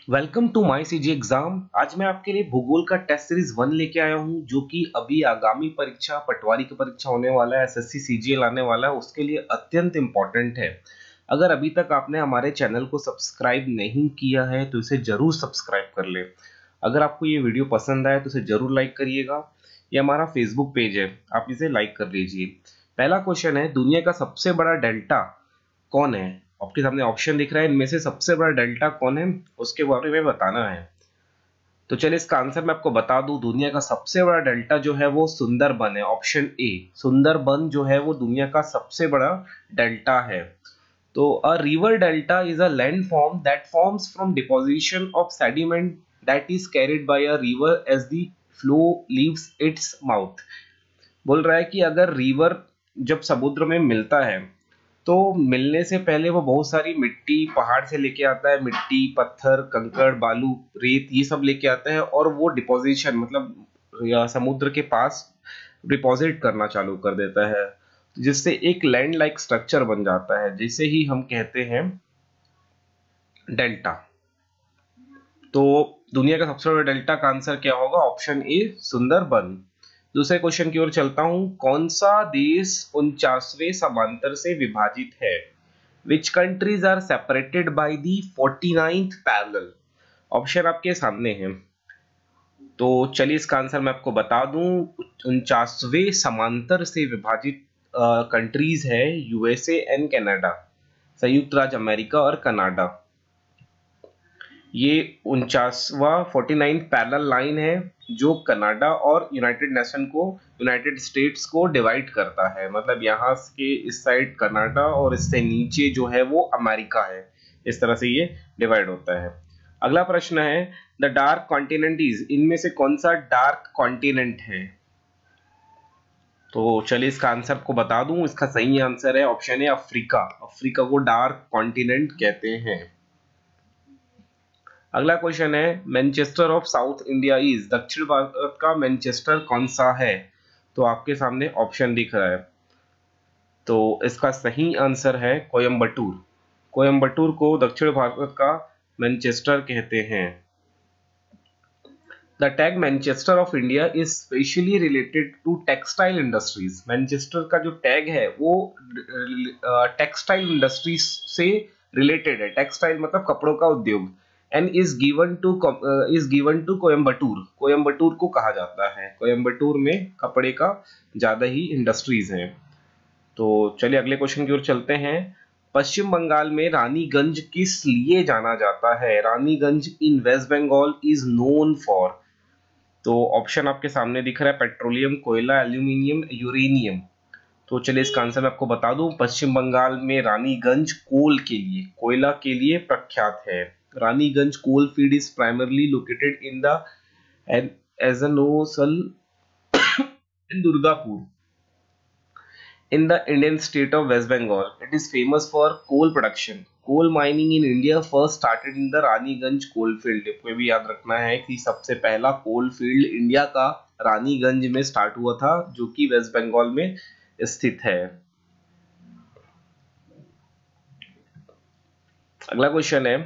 Welcome to my CG exam. आज मैं आपके लिए भूगोल का टेस्ट सीरीज 1 लेके आया हूं, जो कि अभी आगामी परीक्षा पटवारी की परीक्षा होने वाला है, एसएससी सीजीएल आने वाला है, उसके लिए अत्यंत इंपॉर्टेंट है। अगर अभी तक आपने हमारे चैनल को सब्सक्राइब नहीं किया है तो इसे जरूर सब्सक्राइब कर ले। अगर आपको ये वीडियो पसंद आए तो इसे जरूर लाइक करिएगा। ये हमारा फेसबुक पेज है, आप इसे लाइक कर लीजिए। पहला क्वेश्चन है, दुनिया का सबसे बड़ा डेल्टा कौन है? आपके सामने ऑप्शन दिख रहा है, इनमें से सबसे बड़ा डेल्टा कौन है उसके बारे में बताना है। तो चलिए इसका आंसर मैं आपको बता दूं। दुनिया का सबसे बड़ा डेल्टा जो है वो सुंदरबन है। ऑप्शन ए, सुंदरबन जो है वो दुनिया का सबसे बड़ा डेल्टा है। तो a river delta is a land form that forms from deposition of sediment that is carried by a river as the flow leaves its mouth. बोल रहा है कि अगर रिवर जब समुद्र में मिलता है तो मिलने से पहले वो बहुत सारी मिट्टी पहाड़ से लेके आता है, मिट्टी, पत्थर, कंकड़, बालू, रेत, ये सब लेके आता है और वो डिपोजिशन मतलब या समुद्र के पास डिपॉजिट करना चालू कर देता है, जिससे एक लैंड लाइक स्ट्रक्चर बन जाता है, जिसे ही हम कहते हैं डेल्टा। तो दुनिया का सबसे बड़ा डेल्टा का आंसर क्या होगा? Option A, Sundarban. दूसरे क्वेश्चन की ओर चलता हूं। कौन सा देश 49वें समांतर से विभाजित है? Which countries are separated by the 49th parallel? Option आपके सामने है, तो चलिए इसका आंसर मैं आपको बता दूं। 49वें समांतर से विभाजित कंट्रीज है यूएसए एंड कनाडा, संयुक्त राज्य अमेरिका और कनाडा। ये 49वां 49th पैरेलल लाइन है जो कनाडा और यूनाइटेड स्टेट्स को डिवाइड करता है। मतलब यहाँ के इस साइड कनाडा और इससे नीचे जो है वो अमेरिका है। इस तरह से ये डिवाइड होता है। अगला प्रश्न है, द डार्क कॉन्टिनेंट इज, इनमें से कौन सा डार्क कॉन्टिनेंट है? तो चलिए इसका आंसर आपको बता दूं। इसका सही आंसर है ऑप्शन है अफ्रीका। अफ्रीका को डार्क कॉन्टिनेंट कहते हैं। अगला क्वेश्चन है, Manchester of south India is, दक्षिण भारत का मैनचेस्टर कौन सा है? तो आपके सामने ऑप्शन दिख रहा है, तो इसका सही आंसर है कोयम्बटूर। कोयम्बटूर को दक्षिण भारत का मैनचेस्टर कहते हैं। The tag Manchester of India is specially related to textile industries. Manchester का जो टैग है वो टेक्सटाइल इंडस्ट्रीज से रिलेटेड है। टेक्सटाइल मतलब कपड़ों का उद्योग। And is given to Coimbatore. Coimbatore को कहा जाता है, कोयम्बटूर में कपड़े का ज्यादा ही इंडस्ट्रीज हैं। तो चलिए अगले क्वेश्चन की ओर चलते हैं। पश्चिम बंगाल में रानीगंज किस लिए जाना जाता है? Raniganj in West Bengal is known for. तो ऑप्शन आपके सामने दिख रहा है, पेट्रोलियम, कोयला, एल्यूमिनियम, यूरेनियम। तो चलिए इसका आंसर मैं आपको बता दूं। पश्चिम बंगाल में रानीगंज कोल के लिए, कोयला के लिए प्रख्यात है। Raniganj coal field is primarily located in the Asansol in Durgapur in the Indian state of West Bengal. It is famous for coal production. Coal mining in India first started in the Raniganj coal field. को भी याद रखना है कि सबसे पहला coal field India का रानीगंज में स्टार्ट हुआ था, जो कि वेस्ट बंगाल में स्थित है। अगला क्वेश्चन है,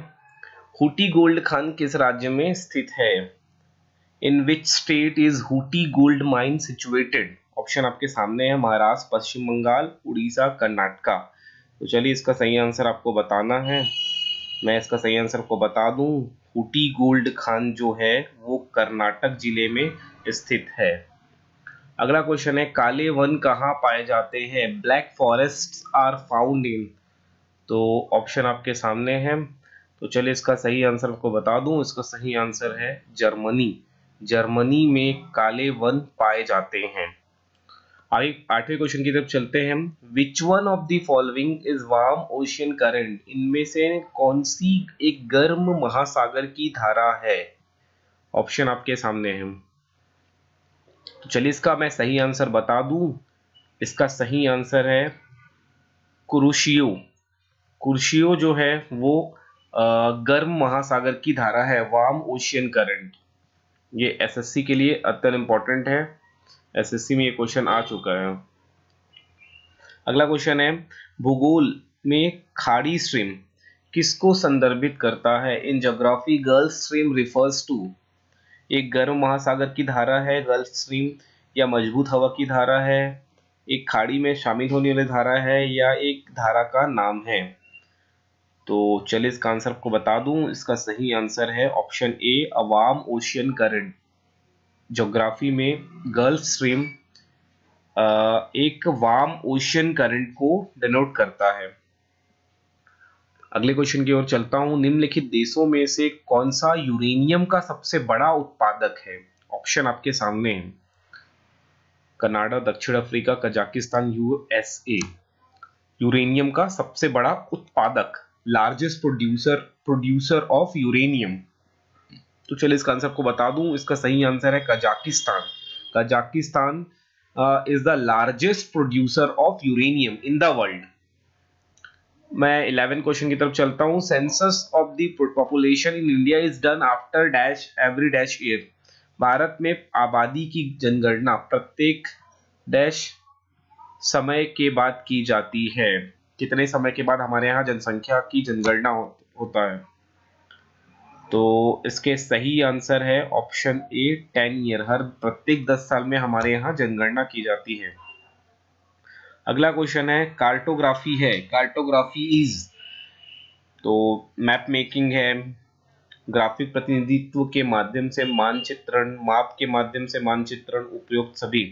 हुटी गोल्ड खान किस राज्य में स्थित है? In which state is Hutti gold mine situated? Option आपके सामने है, महाराष्ट्र, पश्चिम बंगाल, उड़ीसा, कर्नाटका। तो चलिए इसका सही आंसर आपको बताना है। मैं इसका सही आंसर आपको बता दूं। हुटी गोल्ड खान जो है वो कर्नाटक जिले में स्थित है। अगला क्वेश्चन है, काले वन कहाँ पाए जाते हैं? Black forest are found in. तो ऑप्शन आपके सामने है, तो चलिए इसका सही आंसर आपको बता दूं। इसका सही आंसर है जर्मनी। जर्मनी में काले वन पाए जाते हैं। आगे 8वें क्वेश्चन की तरफ चलते हैं। Which one of the following is warm ocean current? इनमें से कौन सी एक गर्म महासागर की धारा है? ऑप्शन आपके सामने है, तो चलिए इसका मैं सही आंसर बता दूं। इसका सही आंसर है कुरुशियो। कुरुशियो जो है वो गर्म महासागर की धारा है, वार्म ओशियन करंट। ये एसएससी के लिए अत्यंत इंपॉर्टेंट है। एसएससी में ये क्वेश्चन आ चुका है। अगला क्वेश्चन है, भूगोल में खाड़ी स्ट्रीम किसको संदर्भित करता है? In geography gulf stream refers to, एक गर्म महासागर की धारा है गल्फ स्ट्रीम, या मजबूत हवा की धारा है, एक खाड़ी में शामिल होने वाली धारा है, या एक धारा का नाम है? तो चलिए इसका आंसर आपको बता दूं, इसका सही आंसर है option A, Awam ocean current. Geography में गल्फ स्ट्रीम एक वार्म ओशियन करंट को डिनोट करता है। अगले क्वेश्चन की ओर चलता हूं। निम्नलिखित देशों में से कौन सा यूरेनियम का सबसे बड़ा उत्पादक है? ऑप्शन आपके सामने है, कनाडा, दक्षिण अफ्रीका, कजाकिस्तान, यूएसए। यूरेनियम का सबसे बड़ा उत्पादक, लार्जेस्ट प्रोड्यूसर ऑफ यूरेनियम। तो चलिए इसका आंसर आपको बता दूं, इसका सही आंसर है Kazakhstan. Kazakhstan is the largest producer of uranium in the world। मैं 11 क्वेश्चन की तरफ चलता हूं। Census of the population in India is done after dash every dash year. Bharat में आबादी की जनगणना प्रत्येक डैश समय के बाद की जाती है। कितने समय के बाद हमारे यहाँ जनसंख्या की जनगणना होता है? तो इसके सही आंसर है ऑप्शन ए, 10 ईयर। हर प्रत्येक 10 साल में हमारे यहाँ जनगणना की जाती है। अगला क्वेश्चन है, कार्टोग्राफी है। कार्टोग्राफी इज, तो मैप मेकिंग है, ग्राफिक प्रतिनिधित्व के माध्यम से मानचित्रण, माप के माध्यम से मानचित्रण, उपयुक्त सभी।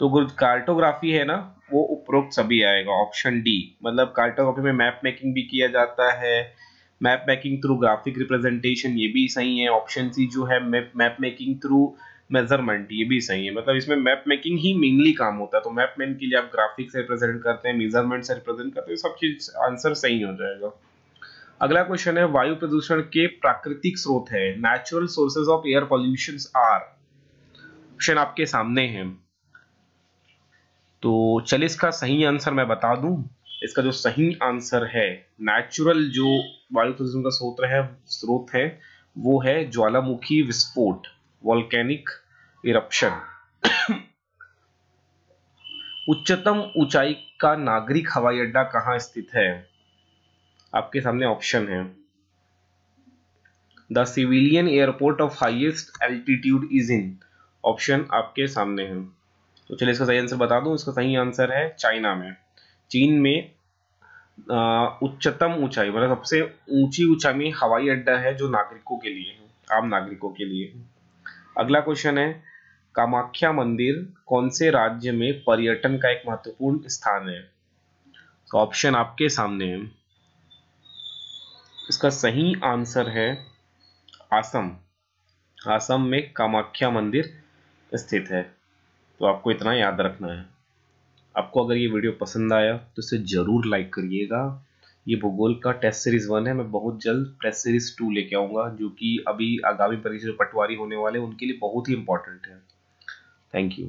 तो कार्टोग्राफी है ना, वो उपरोक्त सभी आएगा, ऑप्शन डी। मतलब कार्टोग्राफी में मैप मेकिंग भी किया जाता है, map making through graphic representation, ये भी सही है। ऑप्शन सी जो है मैप मेकिंग थ्रू मेजरमेंट, ये भी सही है। मतलब इसमें मैप मेकिंग ही मेनली काम होता है। तो मैप मेकिंग के लिए आप ग्राफिक से रिप्रेजेंट करते हैं, मेजरमेंट से रिप्रेजेंट करते हैं, सब चीज आंसर सही हो जाएगा। अगला क्वेश्चन है, वायु प्रदूषण के प्राकृतिक स्रोत है। Natural sources of air pollution are. Option आपके सामने है। तो चलिए इसका सही आंसर मैं बता दूं। इसका जो सही आंसर है, नेचुरल जो वायु प्रदूषण का स्रोत है वो है ज्वालामुखी विस्फोट, वोल्केनिक इरप्शन। उच्चतम ऊंचाई का नागरिक हवाई अड्डा कहां स्थित है? आपके सामने ऑप्शन है, the civilian airport of highest altitude is in. Option आपके सामने है। तो चलिए इसका सही आंसर बता दूं, इसका सही आंसर है चाइना में। चीन में उच्चतम ऊंचाई, मतलब सबसे ऊंची ऊंचाई में हवाई अड्डा है जो नागरिकों के लिए है, आम नागरिकों के लिए। अगला क्वेश्चन है, कामाख्या मंदिर कौन से राज्य में पर्यटन का एक महत्वपूर्ण स्थान है? तो ऑप्शन आपके सामने है। इसका सही आंसर है असम। असम में कामाख्या मंदिर स्थित है। तो आपको इतना याद रखना है। आपको अगर ये वीडियो पसंद आया तो इसे जरूर लाइक करिएगा। ये भूगोल का टेस्ट सीरीज 1 है। मैं बहुत जल्द टेस्ट सीरीज 2 लेके आऊंगा, जो कि अभी आगामी परीक्षा पटवारी होने वाले उनके लिए बहुत ही इंपॉर्टेंट है। Thank you.